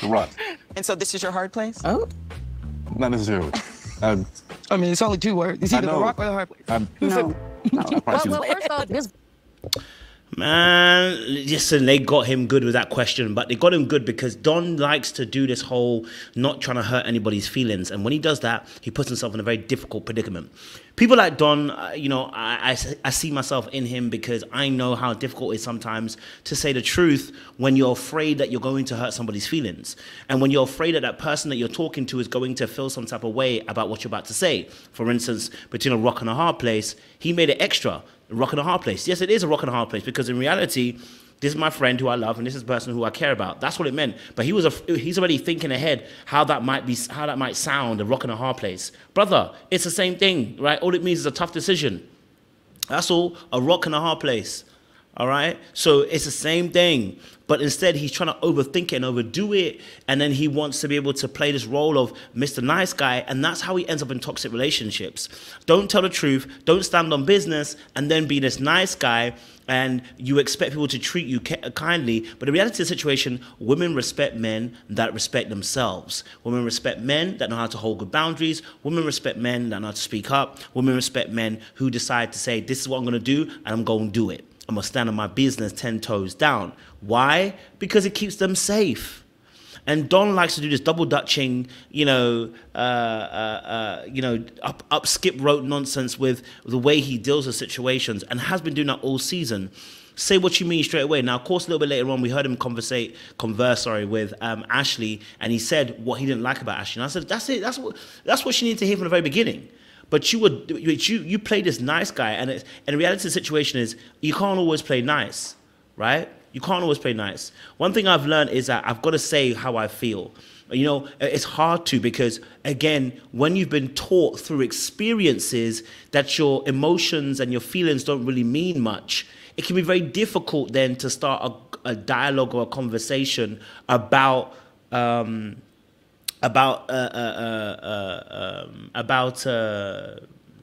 The Rock. And so this is your hard place? Oh. Not necessarily. I mean, it's only 2 words. It's either The Rock or the hard place. No. Well, first off, this. Man, listen, they got him good with that question, but they got him good because Don likes to do this whole not trying to hurt anybody's feelings. And when he does that, he puts himself in a very difficult predicament. People like Don, you know, I see myself in him because I know how difficult it is sometimes to say the truth when you're afraid that you're going to hurt somebody's feelings. And when you're afraid that that person that you're talking to is going to feel some type of way about what you're about to say. For instance, between a rock and a hard place, he made it extra. A rock and a hard place. Yes, it is a rock and a hard place because in reality, this is my friend who I love and this is the person who I care about. That's what it meant. But he's already thinking ahead how that might sound, a rock and a hard place. Brother, it's the same thing, right? All it means is a tough decision. That's all, a rock and a hard place. All right? So it's the same thing. But instead, he's trying to overthink it and overdo it. And then he wants to be able to play this role of Mr. Nice Guy. And that's how he ends up in toxic relationships. Don't tell the truth. Don't stand on business and then be this nice guy. And you expect people to treat you kindly. But the reality of the situation, women respect men that respect themselves. Women respect men that know how to hold good boundaries. Women respect men that know how to speak up. Women respect men who decide to say, this is what I'm going to do, and I'm going to do it. I'm going to stand on my business 10 toes down. Why? Because it keeps them safe. And Don likes to do this double dutching, up skip rope nonsense with the way he deals with situations and has been doing that all season. Say what you mean straight away. Now, of course, a little bit later on, we heard him converse with Ashley, and he said what he didn't like about Ashley. And I said, that's it. That's what she needed to hear from the very beginning. But you play this nice guy, and the reality of the situation is you can't always play nice, right? You can't always play nice. One thing I've learned is that I've got to say how I feel. You know, it's hard to because, again, when you've been taught through experiences that your emotions and your feelings don't really mean much, it can be very difficult then to start a dialogue or a conversation about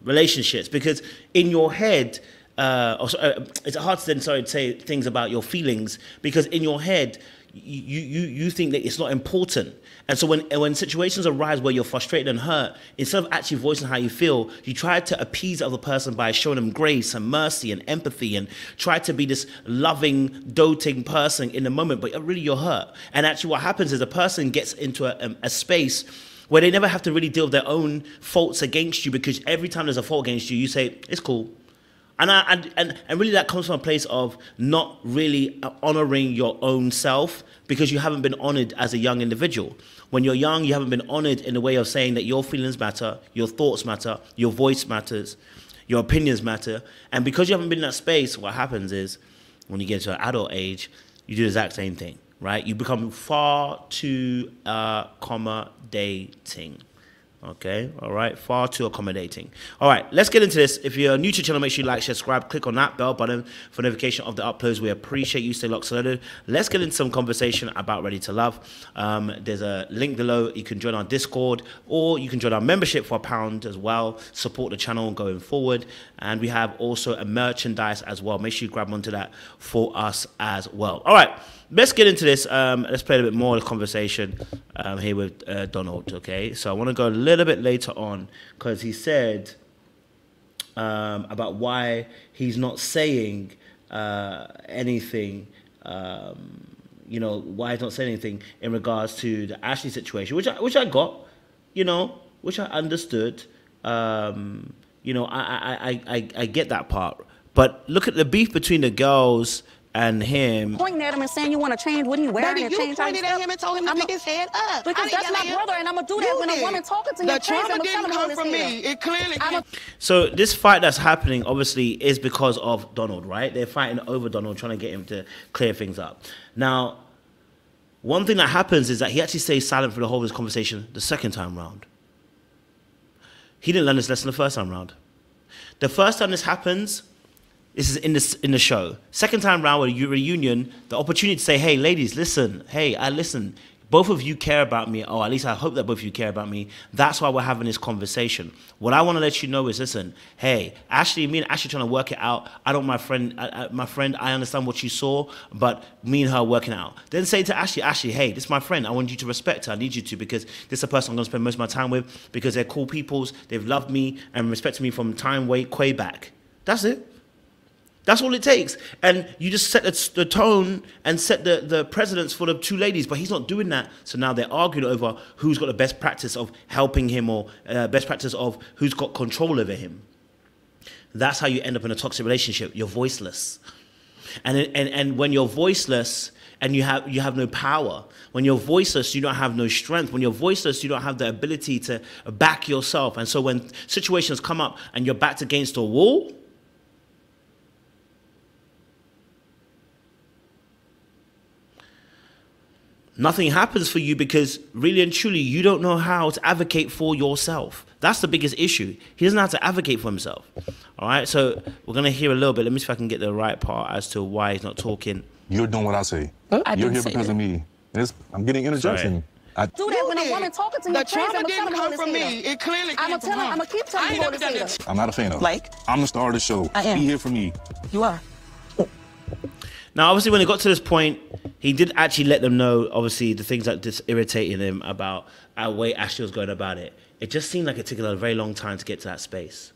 relationships, because in your head, it's hard to then say things about your feelings because in your head you think that it's not important. And so when situations arise where you're frustrated and hurt, instead of actually voicing how you feel, you try to appease the other person by showing them grace and mercy and empathy and try to be this loving, doting person in the moment, but really you're hurt. And actually what happens is a person gets into a space where they never have to really deal with their own faults against you, because every time there's a fault against you, you say, it's cool. And really that comes from a place of not really honoring your own self because you haven't been honored as a young individual. When you're young, you haven't been honored in the way of saying that your feelings matter, your thoughts matter, your voice matters, your opinions matter. And because you haven't been in that space, what happens is when you get to an adult age, you do the exact same thing, right? You become far too accommodating. Okay, all right, far too accommodating. All right, let's get into this. If you're new to the channel, make sure you like, subscribe, click on that bell button for notification of the uploads. We appreciate you. Stay locked, so let's get into some conversation about Ready to Love. There's a link below. You can join our Discord, or you can join our membership for £1 as well. Support the channel going forward. And we have also a merchandise as well. Make sure you grab onto that for us as well. All right, let's get into this. Let's play a bit more of the conversation here with Donald, okay? So I want to go a little bit later on because he said about why he's not saying anything, why he's not saying anything in regards to the Ashley situation, which I got, which I understood. I get that part. But look at the beef between the girls and him. Pointing at him and saying you want to change what he wearing and change how you pointed at him and told him to pick his head up. Because that's my brother, and I'm going to do that when a woman talking to him. The trauma didn't come from me. It clearly came. So this fight that's happening, obviously, is because of Donald, right? They're fighting over Donald, trying to get him to clear things up. Now, one thing that happens is that he actually stays silent for the whole of this conversation the second time round. He didn't learn this lesson the first time round. The first time this happens, this is in the show. Second time round with a reunion, the opportunity to say, hey, ladies, listen. Hey, I listen. both of you care about me, or at least I hope that both of you care about me. That's why we're having this conversation. What I want to let you know is, listen, hey, Ashley, me and Ashley trying to work it out. I don't, my friend, I understand what you saw, but me and her working out. Then say to Ashley, Ashley, hey, this is my friend. I want you to respect her. I need you to, because this is a person I'm going to spend most of my time with, because they're cool peoples. They've loved me and respected me from time way back. That's it. That's all it takes. And you just set the tone and set the precedence for the two ladies, but he's not doing that. So now they're arguing over who's got the best practice of helping him, or best practice of who's got control over him. That's how you end up in a toxic relationship. You're voiceless. And when you're voiceless and you have no power, when you're voiceless, you don't have no strength. When you're voiceless, you don't have the ability to back yourself. And so when situations come up and you're backed against a wall, nothing happens for you, because really and truly, you don't know how to advocate for yourself. That's the biggest issue. He doesn't know how to advocate for himself. All right, so we're going to hear a little bit. Let me see if I can get the right part as to why he's not talking. You're doing what I say. You're here because of me. I'm getting interjection. Do that when a woman talking to you. The trauma didn't come from me. It clearly came from her. I'm going to keep telling you what to say. I'm not a fan of. Like? I'm the star of the show. I am. Be here for me. You are. Now, obviously, when it got to this point, he did actually let them know, obviously, the things that just irritated him about the way Ashley was going about it. It just seemed like it took a very long time to get to that space.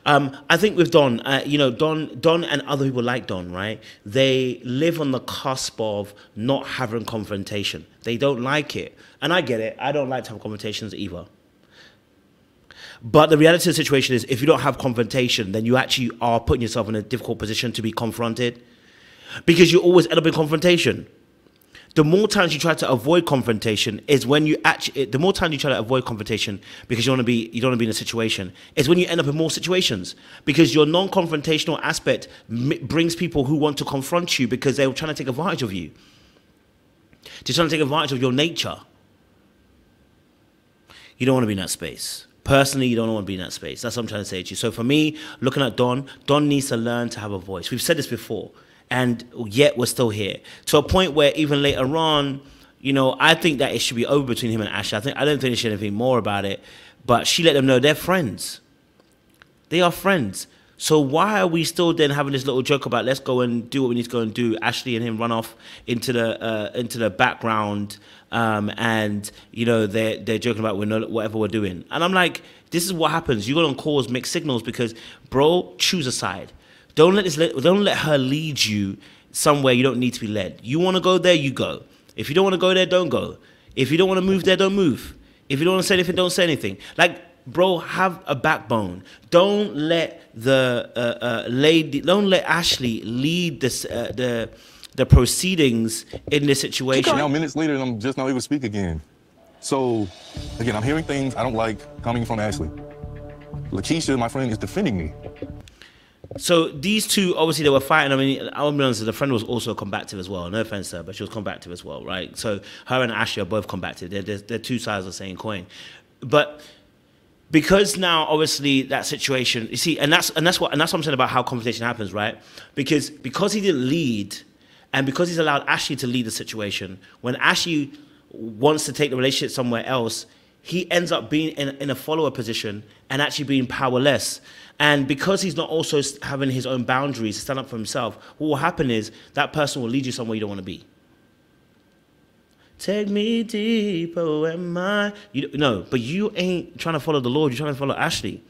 I think with Don, Don and other people like Don, right? They live on the cusp of not having confrontation. They don't like it. And I get it. I don't like to have confrontations either. But the reality of the situation is, if you don't have confrontation, then you actually are putting yourself in a difficult position to be confronted, because you always end up in confrontation. The more times you try to avoid confrontation is when you actually, the more times you try to avoid confrontation because you don't want to be in a situation, is when you end up in more situations, because your non-confrontational aspect brings people who want to confront you because they're trying to take advantage of you. They're trying to take advantage of your nature. You don't want to be in that space. Personally, you don't want to be in that space. That's what I'm trying to say to you. So for me, looking at Don needs to learn to have a voice. We've said this before. And yet we're still here, to a point where even later on, you know, I think that it should be over between him and Ashley. I don't think there should be anything more about it. But she let them know they're friends. They are friends. So why are we still then having this little joke about let's go and do what we need to go and do? Ashley and him run off into the background, and you know they're joking about whatever we're doing. And I'm like, this is what happens. You're gonna cause mixed signals because, bro, choose a side. Don't let her lead you somewhere you don't need to be led. You want to go there, you go. If you don't want to go there, don't go. If you don't want to move there, don't move. If you don't want to say anything, don't say anything. Like, bro, have a backbone. Don't let don't let Ashley lead this the proceedings in this situation. Now minutes later, I'm just not able to speak again. So, again, I'm hearing things I don't like coming from Ashley. Lakeisha, my friend, is defending me. So these two, obviously, they were fighting. I mean, I'll be honest, the friend was also combative as well. No offense to her, but she was combative as well, right? So her and Ashley are both combative. They're two sides of the same coin. But because now, obviously, that situation, you see, and that's what I'm saying about how conversation happens, right? Because he didn't lead, and because he's allowed Ashley to lead the situation, when Ashley wants to take the relationship somewhere else, he ends up being in a follower position and actually being powerless. And because he's not also having his own boundaries to stand up for himself, what will happen is that person will lead you somewhere you don't want to be. Take me deeper, where my... No, but you ain't trying to follow the Lord. You're trying to follow Ashley.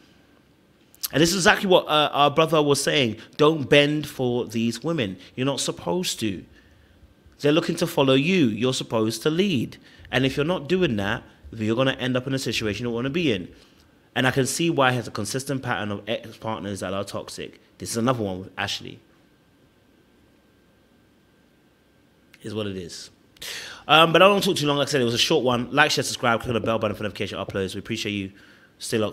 And this is exactly what our brother was saying. Don't bend for these women. You're not supposed to. They're looking to follow you. You're supposed to lead. And if you're not doing that, you're going to end up in a situation you don't want to be in. And I can see why he has a consistent pattern of ex-partners that are toxic. This is another one with Ashley. Is what it is. But I don't want to talk too long. Like I said, it was a short one. Like, share, subscribe, click on the bell button for notification uploads. We appreciate you. Stay locked.